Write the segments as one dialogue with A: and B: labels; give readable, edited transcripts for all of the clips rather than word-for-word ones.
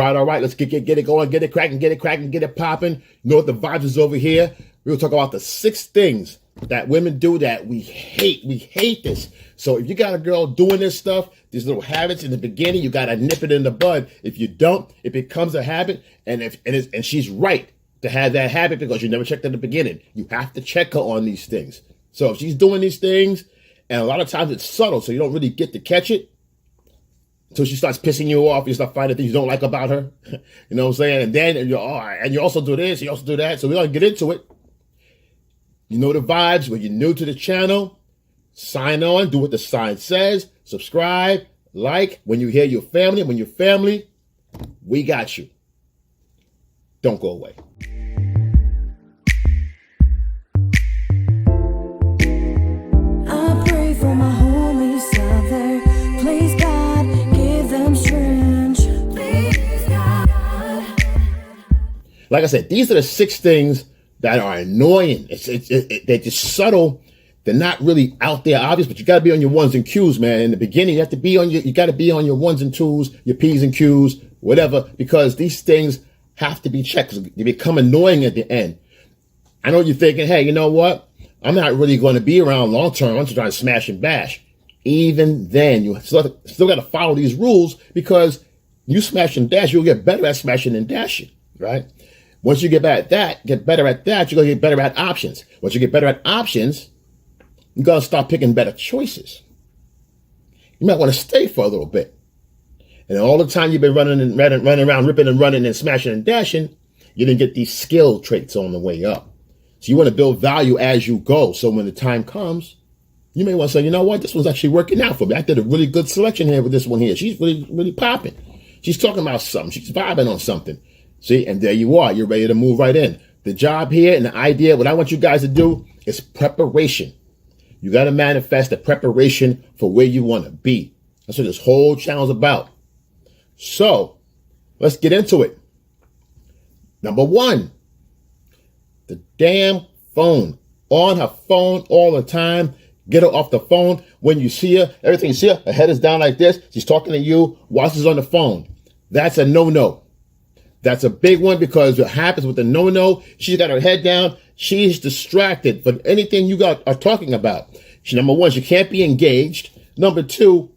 A: all right, let's get it going, get it cracking, get it popping. You know what the vibes is over here? We'll talk about the 6 things that women do that we hate. We hate this. So if you got a girl doing this stuff, these little habits in the beginning, you got to nip it in the bud. If you don't, it becomes a habit. And she's right to have that habit because you never checked at the beginning. You have to check her on these things. So if she's doing these things, and a lot of times it's subtle, so you don't really get to catch it until she starts pissing you off. You start finding things you don't like about her. You know what I'm saying? And then and you also do this, you also do that. So we're going to get into it. You know the vibes. When you're new to the channel, sign on, do what the sign says, subscribe, like. When you hear your family, when you're family, we got you. Don't go away.
B: I pray for my homies out there. Please God, give them strength. Please God.
A: Like I said, these are the 6 things that are annoying. They're just subtle. They're not really out there obvious, but you got to be on your ones and Q's, man. In the beginning, you got to be on your ones and twos, your P's and Q's, whatever, because these things have to be checked because they become annoying at the end. I know you're thinking, hey, you know what? I'm not really going to be around long term. I'm just trying to smash and bash. Even then, you still got to follow these rules because you smash and dash, you'll get better at smashing and dashing, right? Once you get better at that, you're going to get better at options. Once you get better at options, you got to start picking better choices. You might want to stay for a little bit. And all the time you've been running around, ripping and running and smashing and dashing, you didn't get these skill traits on the way up. So you want to build value as you go. So when the time comes, you may want to say, you know what, this one's actually working out for me. I did a really good selection here with this one here. She's really, really popping. She's talking about something. She's vibing on something. See, and there you are. You're ready to move right in. The job here and the idea, what I want you guys to do is preparation. You got to manifest the preparation for where you want to be. That's what this whole channel is about. So let's get into it. Number 1, the damn phone. On her phone all the time. Get her off the phone. When you see her, everything you see her head is down like this. She's talking to you while she's on the phone. That's a no-no. That's a big one because what happens with the no-no, she's got her head down. She's distracted from anything you are talking about. Number 1, she can't be engaged. Number 2,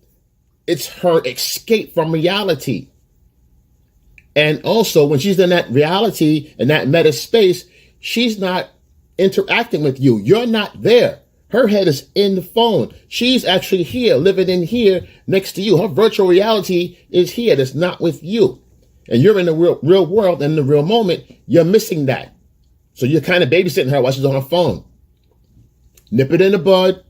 A: it's her escape from reality. And also, when she's in that reality, in that meta space, she's not interacting with you. You're not there. Her head is in the phone. She's actually here, living in here next to you. Her virtual reality is here. It's not with you. And you're in the real world, in the real moment, you're missing that. So you're kind of babysitting her while she's on her phone. Nip it in the bud.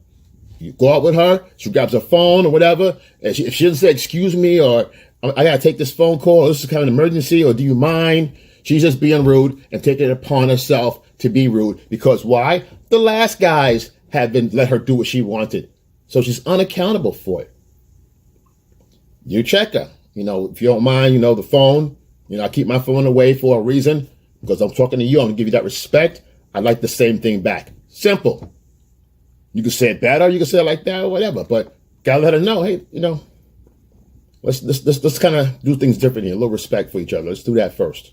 A: You go out with her. She grabs her phone or whatever. And if she doesn't say, excuse me, or I got to take this phone call, or this is kind of an emergency, or do you mind? She's just being rude and taking it upon herself to be rude. Because why? The last guys have been let her do what she wanted. So she's unaccountable for it. You check her. You know, if you don't mind, you know, the phone, you know, I keep my phone away for a reason because I'm talking to you. I'm going to give you that respect. I like the same thing back. Simple. You can say it better. You can say it like that or whatever, but got to let her know, hey, you know, let's kind of do things differently. A little respect for each other. Let's do that first.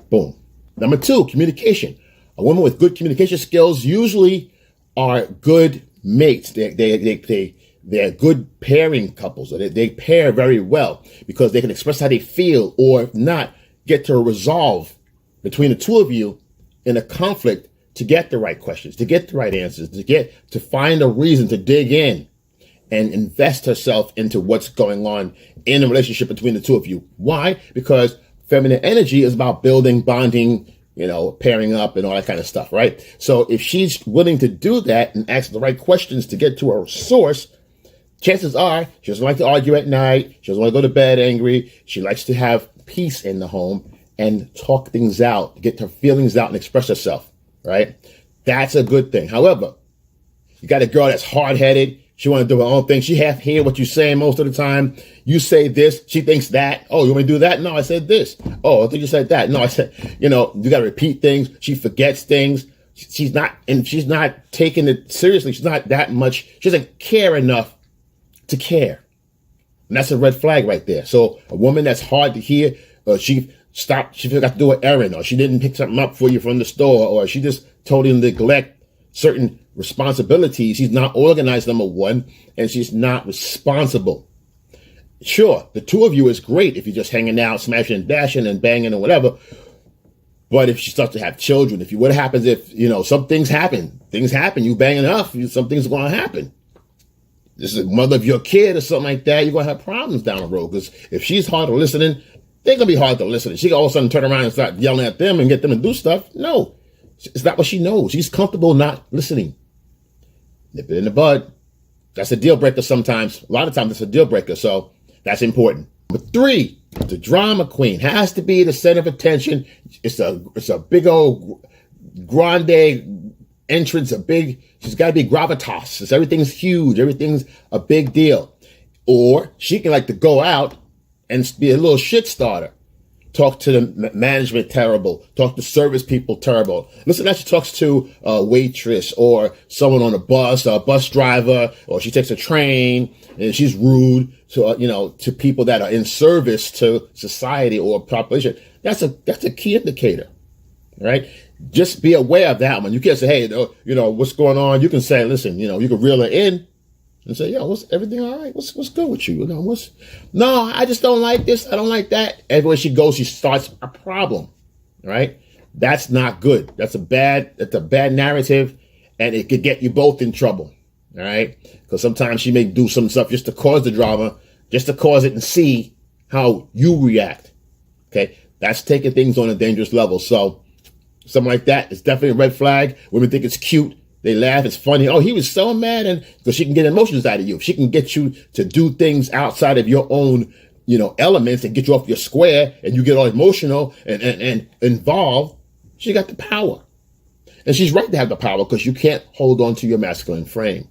A: Boom. Number 2, communication. A woman with good communication skills usually are good mates. They're good pairing couples. They pair very well because they can express how they feel, or if not, get to a resolve between the two of you in a conflict to get the right questions, to get the right answers, to find a reason to dig in and invest herself into what's going on in the relationship between the two of you. Why? Because feminine energy is about building, bonding, you know, pairing up and all that kind of stuff, right? So if she's willing to do that and ask the right questions to get to her source, chances are she doesn't like to argue at night. She doesn't want to go to bed angry. She likes to have peace in the home and talk things out, get her feelings out and express herself, right? That's a good thing. However, you got a girl that's hard-headed. She want to do her own thing. She half hear what you're saying most of the time. You say this, she thinks that. Oh, you want me to do that? No, I said this. Oh, I think you said that. No, I said, you know, you got to repeat things. She forgets things. She's not taking it seriously. She's not that much. She doesn't care enough to care. And that's a red flag right there. So a woman that's hard to hear, she forgot to do an errand, or she didn't pick something up for you from the store, or she just totally neglect certain responsibilities. She's not organized, number one, and she's not responsible. Sure, the two of you is great if you're just hanging out, smashing and dashing and banging and whatever. But if she starts to have children, what happens if, some things happen? Things happen. You bang enough, something's going to happen. This is the mother of your kid or something like that. You're going to have problems down the road, because if she's hard to listening, they're going to be hard to listen. She can all of a sudden turn around and start yelling at them and get them to do stuff. No, it's not what she knows. She's comfortable not listening. Nip it in the bud. That's a deal breaker sometimes. A lot of times it's a deal breaker. So that's important. Number 3, the drama queen has to be the center of attention. It's a big old grande entrance, she's got to be gravitas. Everything's huge. Everything's a big deal. Or she can like to go out and be a little shit starter. Talk to the management terrible. Talk to service people terrible. Listen, that she talks to a waitress or someone on a bus driver, or she takes a train and she's rude to, to people that are in service to society or population. That's a key indicator, right? Just be aware of that one. You can't say, hey, what's going on? You can say, listen, you can reel her in and say, yo, what's everything all right? What's good with you? No, I just don't like this. I don't like that. Everywhere she goes, she starts a problem, right? That's not good. That's a bad narrative, and it could get you both in trouble, all right? Because sometimes she may do some stuff just to cause the drama, just to cause it and see how you react, okay? That's taking things on a dangerous level. So something like that is definitely a red flag. Women think it's cute. They laugh. It's funny. Oh, he was so mad. And because she can get emotions out of you. If she can get you to do things outside of your own, elements and get you off your square, and you get all emotional and involved, she got the power. And she's right to have the power, because you can't hold on to your masculine frame.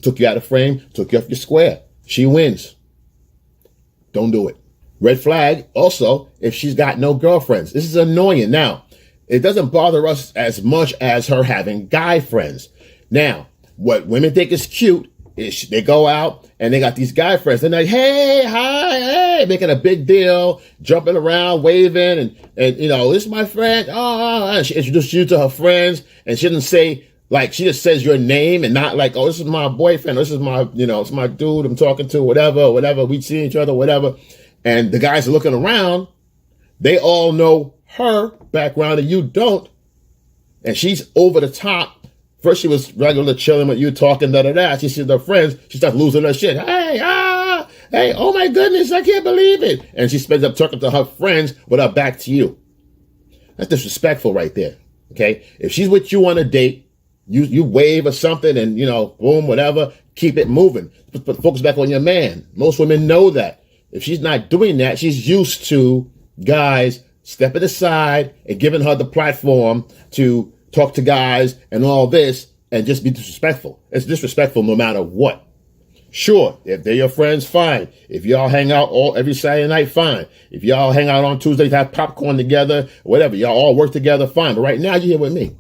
A: Took you out of frame, took you off your square. She wins. Don't do it. Red flag also, if she's got no girlfriends. This is annoying. Now, it doesn't bother us as much as her having guy friends. Now, what women think is cute is they go out and they got these guy friends. They're like, hey, hi, hey, making a big deal, jumping around, waving, and this is my friend. And she introduces you to her friends, and she doesn't say, like, she just says your name and not like, oh, this is my boyfriend, this is my, it's my dude I'm talking to, whatever, we see each other, whatever. And the guys are looking around. They all know her background and you don't. And she's over the top. First she was regular chilling with you, talking, da-da-da. She sees her friends. She starts losing her shit. Hey, oh my goodness, I can't believe it. And she spends up talking to her friends with her back to you. That's disrespectful right there, okay? If she's with you on a date, you wave or something and, boom, whatever, keep it moving. Put focus back on your man. Most women know that. If she's not doing that, she's used to guys stepping aside and giving her the platform to talk to guys and all this and just be disrespectful. It's disrespectful no matter what. Sure, if they're your friends, fine. If y'all hang out every Saturday night, fine. If y'all hang out on Tuesdays, have popcorn together, whatever, y'all all work together, fine. But right now, you're here with me.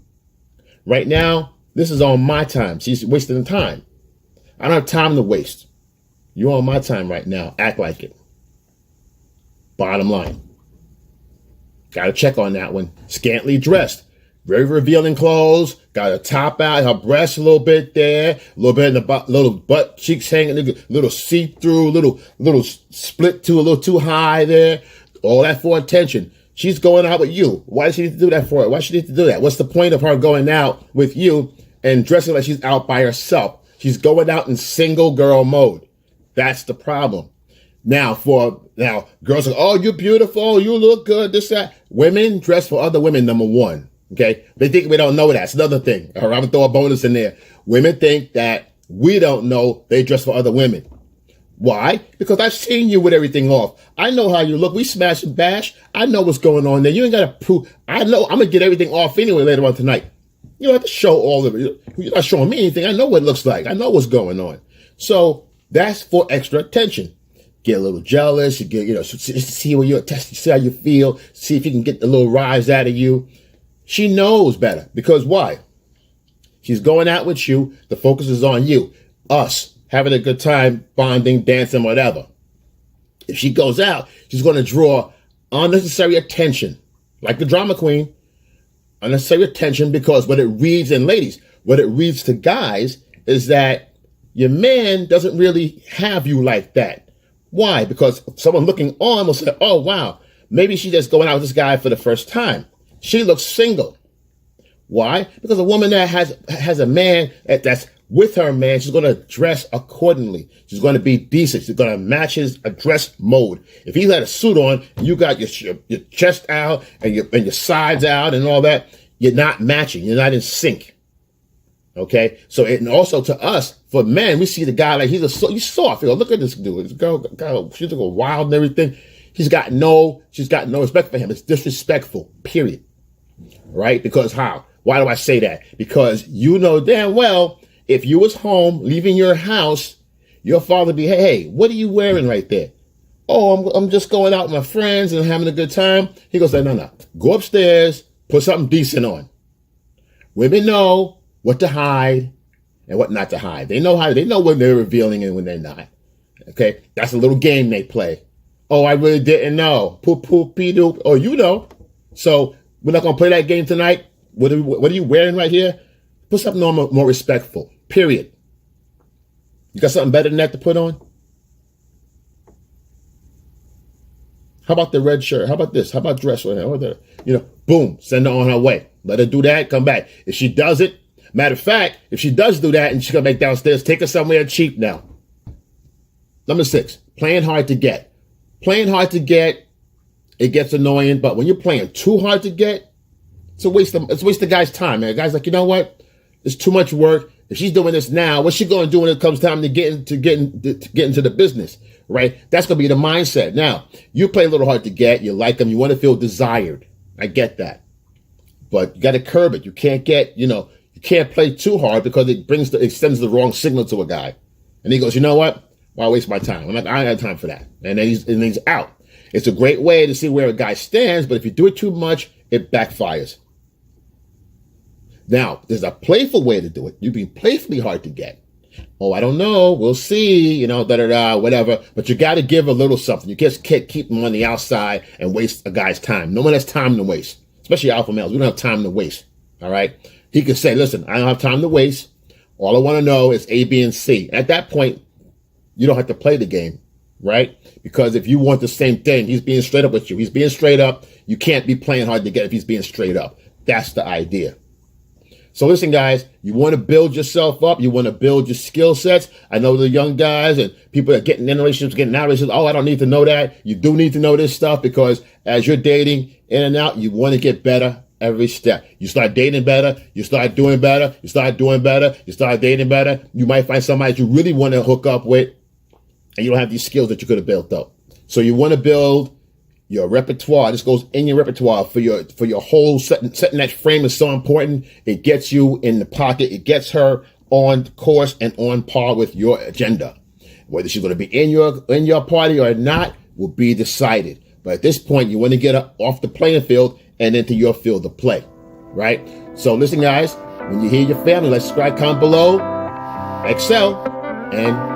A: Right now, this is on my time. She's wasting the time. I don't have time to waste. You're on my time right now. Act like it. Bottom line. Got to check on that one. Scantily dressed. Very revealing clothes. Got a top out. Her breasts a little bit there. A little bit in the little butt cheeks hanging. Little see-through. Little split a little too high there. All that for attention. She's going out with you. Why does she need to do that for it? Why does she need to do that? What's the point of her going out with you and dressing like she's out by herself? She's going out in single girl mode. That's the problem. Now, girls are, oh, you're beautiful, you look good, this, that. Women dress for other women, number one, okay? They think we don't know that. It's another thing. All right, I'm going to throw a bonus in there. Women think that we don't know they dress for other women. Why? Because I've seen you with everything off. I know how you look. We smash and bash. I know what's going on there. You ain't got to prove. I know I'm going to get everything off anyway later on tonight. You don't have to show all of it. You're not showing me anything. I know what it looks like. I know what's going on. So that's for extra attention. Get a little jealous, you get, see where you're testing, see how you feel, see if you can get a little rise out of you. She knows better, because why? She's going out with you. The focus is on you, us, having a good time, bonding, dancing, whatever. If she goes out, she's going to draw unnecessary attention, like the drama queen, unnecessary attention, because what it reads, and ladies, what it reads to guys is that your man doesn't really have you like that. Why? Because someone looking on will say, oh, wow, maybe she's just going out with this guy for the first time. She looks single. Why? Because a woman that has a man that's with her man, she's going to dress accordingly. She's going to be decent. She's going to match his dress mode. If he's had a suit on, and you got your chest out and your sides out and all that, you're not matching. You're not in sync. Okay, so and also to us, for men, we see the guy like he's soft. You know, look at this dude. This girl, she's like wild and everything. She's got no respect for him. It's disrespectful. Period. Right? Because how? Why do I say that? Because you know damn well if you was home leaving your house, your father would be, hey, what are you wearing right there? Oh, I'm just going out with my friends and having a good time. He goes, no. Go upstairs, put something decent on. Women know what to hide and what not to hide. They know when they're revealing and when they're not. Okay? That's a little game they play. Oh, I really didn't know. Poop, poop, pee, doop. Oh, you know. So we're not going to play that game tonight. What are you wearing right here? Put something on more respectful. Period. You got something better than that to put on? How about the red shirt? How about this? How about dress? Boom, send her on her way. Let her do that, come back. If she does it, matter of fact, if she does do that and she's going to make downstairs, take her somewhere cheap now. Number 6, playing hard to get. Playing hard to get, it gets annoying, but when you're playing too hard to get, it's a waste of the guy's time, man. The guy's like, you know what? It's too much work. If she's doing this now, what's she going to do when it comes time to get into the business, right? That's going to be the mindset. Now, you play a little hard to get. You like them. You want to feel desired. I get that. But you got to curb it. You can't you can't play too hard because it sends the wrong signal to a guy. And he goes, you know what? Why waste my time? I ain't got time for that. And then he's out. It's a great way to see where a guy stands, but if you do it too much, it backfires. Now, there's a playful way to do it. You be playfully hard to get. Oh, I don't know. We'll see, whatever. But you got to give a little something. You just can't keep them on the outside and waste a guy's time. No one has time to waste, especially alpha males. We don't have time to waste. All right. He could say, listen, I don't have time to waste. All I want to know is A, B, and C. At that point, you don't have to play the game, right? Because if you want the same thing, he's being straight up with you. He's being straight up. You can't be playing hard to get if he's being straight up. That's the idea. So listen, guys, you want to build yourself up. You want to build your skill sets. I know the young guys and people that are getting in relationships, getting out of relationships. Oh, I don't need to know that. You do need to know this stuff because as you're dating in and out, you want to get better every step. You start dating better. You start doing better. You start doing better. You start dating better. You might find somebody that you really want to hook up with and you don't have these skills that you could have built up. So you want to build your repertoire. This goes in your repertoire for your whole setting that frame is so important. It gets you in the pocket. It gets her on course and on par with your agenda. Whether she's going to be in your party or not will be decided. But at this point, you want to get her off the playing field and into your field of play, right? So listen, guys, when you hear your family, let's subscribe, comment below, excel, and